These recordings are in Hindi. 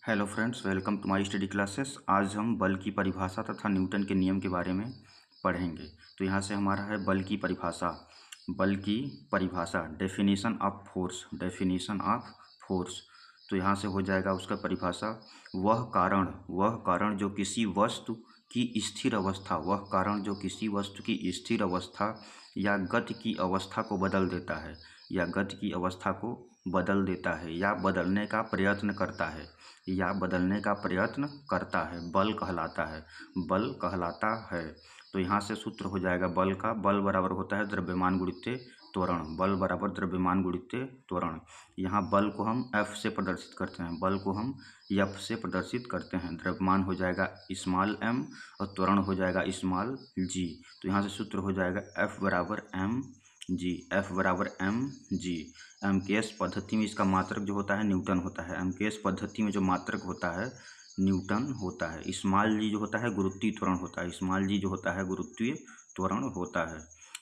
Hello friends, welcome to my study classes. आज हम बल की परिभाषा तथा न्यूटन के नियम के बारे में पढ़ेंगे। तो यहाँ से हमारा है बल की परिभाषा। बल की परिभाषा, definition of force. Definition of force, तो यहाँ से हो जाएगा उसका परिभाषा, वह कारण जो किसी वस्तु की स्थिर अवस्था, वह कारण जो किसी वस्तु की स्थिर अवस्था या गति की अवस्था को बदल देता है, या गति की अवस्था को बदल देता है, या बदलने का प्रयत्न करता है, या बदलने का प्रयत्न करता है, बल कहलाता है। बल कहलाता है। तो यहाँ से सूत्र हो जाएगा बल का, बल बराबर होता है द्रव्यमान गुणित त्वरण। बल बराबर द्रव्यमान गुणित त्वरण। यहाँ बल को हम F से प्रदर्शित करते हैं, बल को हम F से प्रदर्शित करते हैं। द्रव्यमान हो जाएगा स्मॉल m और त्वरण हो जाएगा स्मॉल g। तो यहाँ से सूत्र हो जाएगा F बराबर m g। F बराबर m g। एमकेएस पद्धति में इसका मात्रक जो होता है न्यूटन होता है। एमकेएस पद्धति में जो मात्रक होता है न्यूटन होता है। स्मॉल जी जो होता है गुरुत्वीय त्वरण होता है। स्मॉल जी जो होता है गुरुत्वीय त्वरण होता है।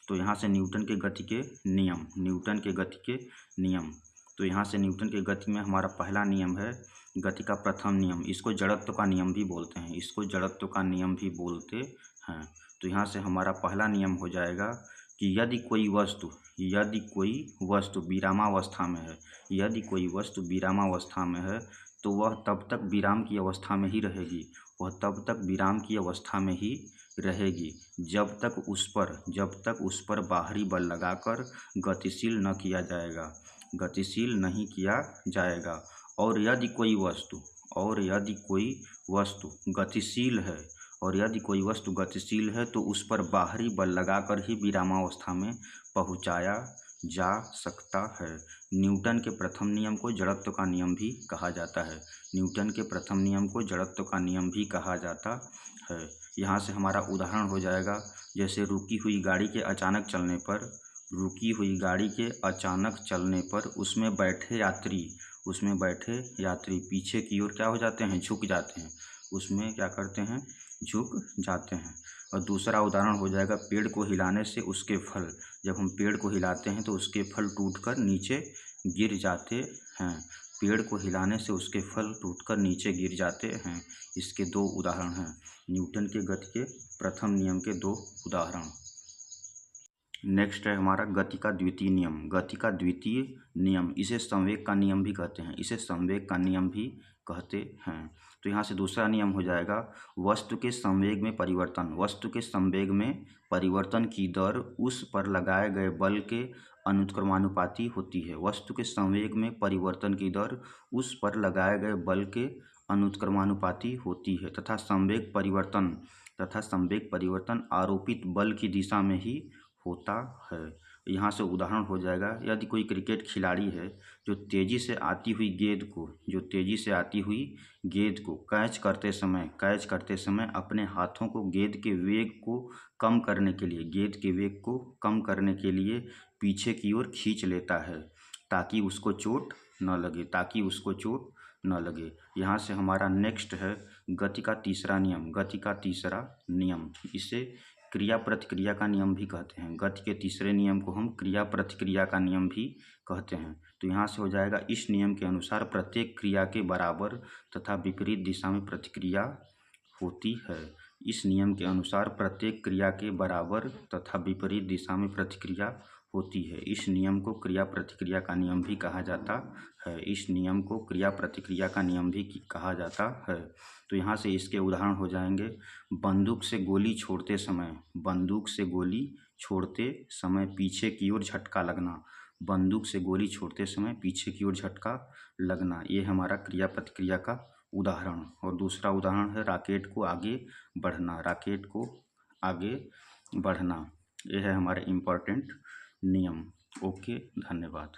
तो यहाँ से न्यूटन के गति के नियम, न्यूटन के गति के नियम। तो यहाँ से न्यूटन के गति में हमारा पहला नियम है गति का प्रथम नियम। इसको जड़त्व का नियम भी बोलते हैं, इसको जड़त्व का नियम भी बोलते हैं। तो यहाँ से हमारा पहला नियम हो जाएगा कि यदि कोई वस्तु विरामावस्था में है, यदि कोई वस्तु विरामावस्था में है तो वह तब तक विराम की अवस्था में ही रहेगी, वह तब तक विराम की अवस्था में ही रहेगी जब तक उस पर बाहरी बल लगाकर गतिशील न किया जाएगा, गतिशील नहीं किया जाएगा। और यदि कोई वस्तु गतिशील है तो उस पर बाहरी बल लगाकर ही विरामावस्था में पहुंचाया जा सकता है। न्यूटन के प्रथम नियम को जड़त्व का नियम भी कहा जाता है। न्यूटन के प्रथम नियम को जड़त्व का नियम भी कहा जाता है। यहाँ से हमारा उदाहरण हो जाएगा, जैसे रुकी हुई गाड़ी के अचानक चलने पर उसमें बैठे यात्री पीछे की ओर क्या हो जाते हैं, झुक जाते हैं। उसमें क्या करते हैं, झुक जाते हैं। और दूसरा उदाहरण हो जाएगा, पेड़ को हिलाने से उसके फल, जब हम पेड़ को हिलाते हैं तो उसके फल टूटकर नीचे गिर जाते हैं। पेड़ को हिलाने से उसके फल टूटकर नीचे गिर जाते हैं। इसके दो उदाहरण हैं, न्यूटन के गति के प्रथम नियम के दो उदाहरण। नेक्स्ट है हमारा गति का द्वितीय नियम। गति का द्वितीय नियम, इसे संवेग का नियम भी कहते हैं, इसे संवेग का नियम भी कहते हैं। तो यहाँ से दूसरा नियम हो जाएगा, वस्तु के संवेग में परिवर्तन की दर उस पर लगाए गए बल के अनुक्रमानुपाती होती है। वस्तु के संवेग में परिवर्तन की दर उस पर लगाए गए बल के अनुक्रमानुपाती होती है तथा संवेग परिवर्तन आरोपित बल की दिशा में ही होता है। यहाँ से उदाहरण हो जाएगा, यदि कोई क्रिकेट खिलाड़ी है जो तेज़ी से आती हुई गेंद को कैच करते समय अपने हाथों को गेंद के वेग को कम करने के लिए पीछे की ओर खींच लेता है ताकि उसको चोट न लगे। यहाँ से हमारा नेक्स्ट है गति का तीसरा नियम। इसे क्रिया प्रतिक्रिया का नियम भी कहते हैं। गति के तीसरे नियम को हम क्रिया प्रतिक्रिया का नियम भी कहते हैं। तो यहाँ से हो जाएगा, इस नियम के अनुसार प्रत्येक क्रिया के बराबर तथा विपरीत दिशा में प्रतिक्रिया होती है। इस नियम के अनुसार प्रत्येक क्रिया के बराबर तथा विपरीत दिशा में प्रतिक्रिया होती है। इस नियम को क्रिया प्रतिक्रिया का नियम भी कहा जाता है। तो यहाँ से इसके उदाहरण हो जाएंगे, बंदूक से गोली छोड़ते समय पीछे की ओर झटका लगना, ये हमारा क्रिया प्रतिक्रिया का उदाहरण। और दूसरा उदाहरण है रॉकेट को आगे बढ़ना। यह है हमारे इम्पोर्टेंट नियम। ओके, धन्यवाद।